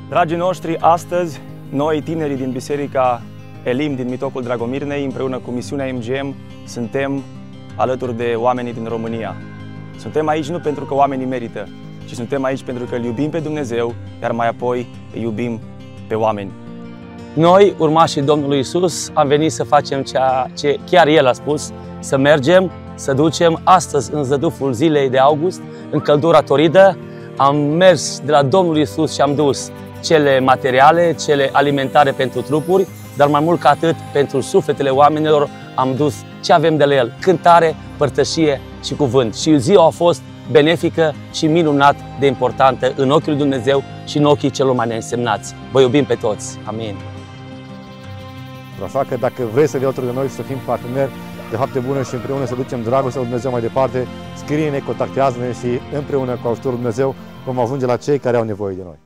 Dragii noștri, astăzi, noi, tinerii din Biserica Elim din Mitocul Dragomirnei, împreună cu misiunea MGM, suntem alături de oamenii din România. Suntem aici nu pentru că oamenii merită, ci suntem aici pentru că îl iubim pe Dumnezeu, iar mai apoi îi iubim pe oameni. Noi, urmașii Domnului Iisus, am venit să facem ceea ce chiar El a spus, să mergem, să ducem. Astăzi, în zăduful zilei de august, în căldura toridă, am mers de la Domnul Iisus și am dus cele materiale, cele alimentare pentru trupuri, dar mai mult ca atât, pentru sufletele oamenilor, am dus ce avem de la El, cântare, părtășie și cuvânt. Și ziua a fost benefică și minunat de importantă în ochiul lui Dumnezeu și în ochii celor mai neînsemnați. Vă iubim pe toți. Amin. Așa că dacă vrei să vii alături de noi, să fim parteneri de fapte bune și împreună să ducem dragostea lui Dumnezeu mai departe, scrie-ne, contactează-ne și împreună cu ajutorul lui Dumnezeu vom ajunge la cei care au nevoie de noi.